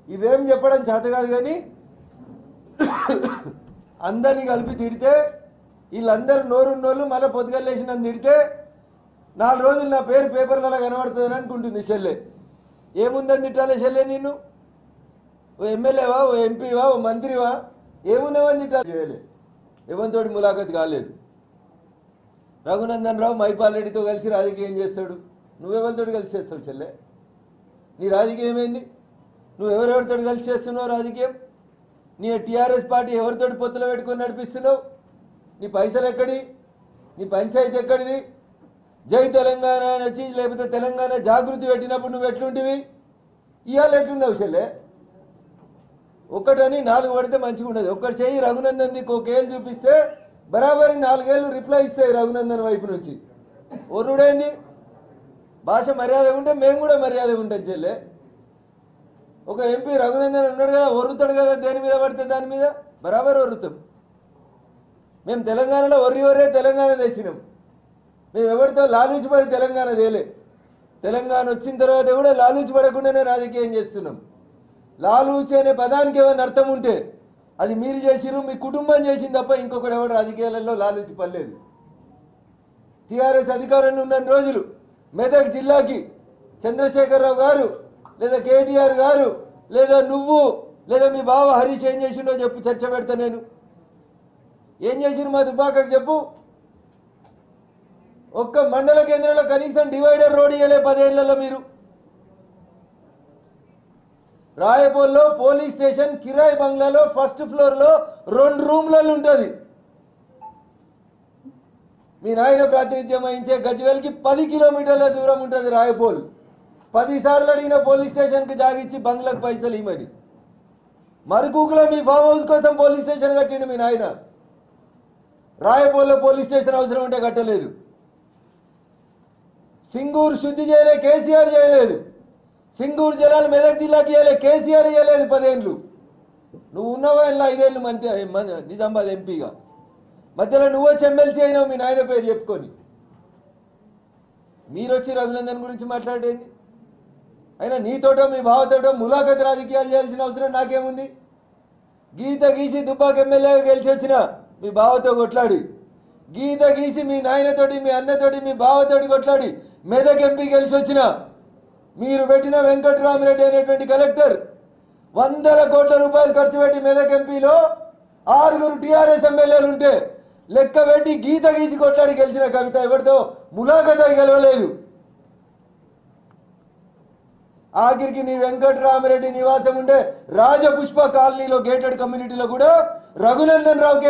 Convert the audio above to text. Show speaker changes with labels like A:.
A: ఇవేం చెప్పడం చేత కాదు కానీ అందరినీ కలిపి తిడితే వీళ్ళందరూ నోరున్నోళ్ళు మళ్ళీ పొద్దుగల్లేసి నన్ను తిడితే 4 రోజులు నా పేరు పేపర్లలో కనబడుతుందని అనుకుంటుంది చెల్లె. ఏముందని తిట్టాలి చెల్లె? నిన్ను ఓ ఎమ్మెల్యేవా, ఓ ఎంపీవా, ఓ మంత్రివా, ఏమున్నావని తిట్టాలి? చేయలే, ఎవరితోటి ములాఖత్ కాలేదు. రఘునందన్ రావు మైపాల్ రెడ్డితో కలిసి రాజకీయం చేస్తాడు. నువ్వెవరితో కలిసి చేస్తావు చెల్లె? నీ రాజకీయం ఏంది? నువ్వు ఎవరెవరితో కలిసి చేస్తున్నావు రాజకీయం? నీ టీఆర్ఎస్ పార్టీ ఎవరితో పొత్తులు పెట్టుకొని నడిపిస్తున్నావు? నీ పైసలు ఎక్కడి? నీ పంచాయతీ ఎక్కడిది? జై తెలంగాణ అని వచ్చి లేకపోతే తెలంగాణ జాగృతి పెట్టినప్పుడు నువ్వు ఎట్లుంటివి? ఇవాళ ఎట్లున్నావు చెల్లె? ఒక్కటని 4 పడితే మంచిగా ఉండదు. ఒక్కటి చెయ్యి రఘునందన్ ఒకేళ్ళు చూపిస్తే బరాబరి 4 ఏళ్ళు రిప్లై ఇస్తాయి రఘునందన్ వైపు నుంచి. ఒర్రుడైంది? భాష మర్యాద ఉంటే మేము కూడా మర్యాద ఉంటాం చెల్లె. ఒక ఎంపీ రఘునందన్ ఉన్నాడు కదా, ఒర్రుతాడు కదా, దేని మీద పడితే దాని మీద బరాబర్ ఒర్రుతాం. మేము తెలంగాణలో ఒర్రే తెలంగాణ తెచ్చినాం. మేము ఎవరితో లాలూచి పడి తెలంగాణ తేలే. తెలంగాణ వచ్చిన తర్వాత కూడా లాలూచి పడకుండానే రాజకీయం చేస్తున్నాం. లాలూచి అనే పదానికి ఏమైనా అర్థం ఉంటే అది మీరు చేసిరు, మీ కుటుంబం చేసింది తప్ప ఇంకొకటి ఎవరు రాజకీయాలలో లాలూచి పడలేదు. టీఆర్ఎస్ అధికారంలో ఉన్న రోజులు మెదక్ జిల్లాకి చంద్రశేఖరరావు గారు లేదా కేటీఆర్ గారు లేదా నువ్వు లేదా మీ బావ హరీష్ ఏం చేసిండో చెప్పు, చర్చ పెడతా నేను. ఏం చేసిరు మా దుబ్బాకకు చెప్పు. ఒక్క మండల కేంద్రంలో కనీసం డివైడర్ రోడ్ ఇవ్వలే 10 ఏళ్లలో మీరు. రాయపూర్లో పోలీస్ స్టేషన్ కిరాయి బంగ్లాలో ఫస్ట్ ఫ్లోర్లో 2 రూమ్లలో ఉంటుంది. మీ నాయన ప్రాతినిధ్యం వహించే గజ్వేల్కి 10 కిలోమీటర్ల దూరం ఉంటుంది రాయపూర్. 10 సార్లు అడిగిన పోలీస్ స్టేషన్కి జాగిచ్చి బంగ్లాకు పైసలు ఇవ్వమని. మరుకూకులో మీ ఫామ్ హౌస్ కోసం పోలీస్ స్టేషన్ కట్టిండు మీ నాయన. రాయపూర్లో పోలీస్ స్టేషన్ అవసరం ఉంటే కట్టలేదు. సింగూరు శుద్ధి చేయలే, కేసీఆర్ చేయలేదు. సింగూరు జలాలు మెదక్ జిల్లాకి ఇవ్వలే, కేసీఆర్ ఇవ్వలేదు 10 ఏళ్ళు. నువ్వు ఉన్నావా ఇలా 5 ఏళ్ళు నిజామాబాద్ ఎంపీగా. మధ్యలో నువ్వు వచ్చి ఎమ్మెల్సీ అయినావు మీ నాయన పేరు చెప్పుకొని. మీరు వచ్చి రఘునందన్ గురించి మాట్లాడేది? అయినా నీతోటో మీ బావతోటో ములాఖత్ రాజకీయాలు చేయాల్సిన అవసరం నాకేముంది? గీత గీసి దుబ్బాక ఎమ్మెల్యేగా గెలిచి వచ్చిన మీ బావతో కొట్లాడి, గీత గీసి మీ నాయనతోటి మీ అన్నతోటి మీ బావతోటి కొట్లాడి మెదక్ ఎంపీ గెలిచి వచ్చిన మీరు పెట్టిన వెంకటరామిరెడ్డి అనేటువంటి కలెక్టర్ 100 కోట్ల రూపాయలు ఖర్చు పెట్టి మెదక్ ఎంపీలో 6 టీఆర్ఎస్ ఎమ్మెల్యేలు ఉంటే లెక్క పెట్టి గీత గీసి కొట్లాడి గెలిచిన కవిత ఎవరితో ములాఖత్ గెలవలేదు. ఆఖరికి నీ వెంకటరామిరెడ్డి నివాసం ఉండే రాజపుష్ప కాలనీలో గేటెడ్ కమ్యూనిటీలో కూడా రఘునందన్ రావుకే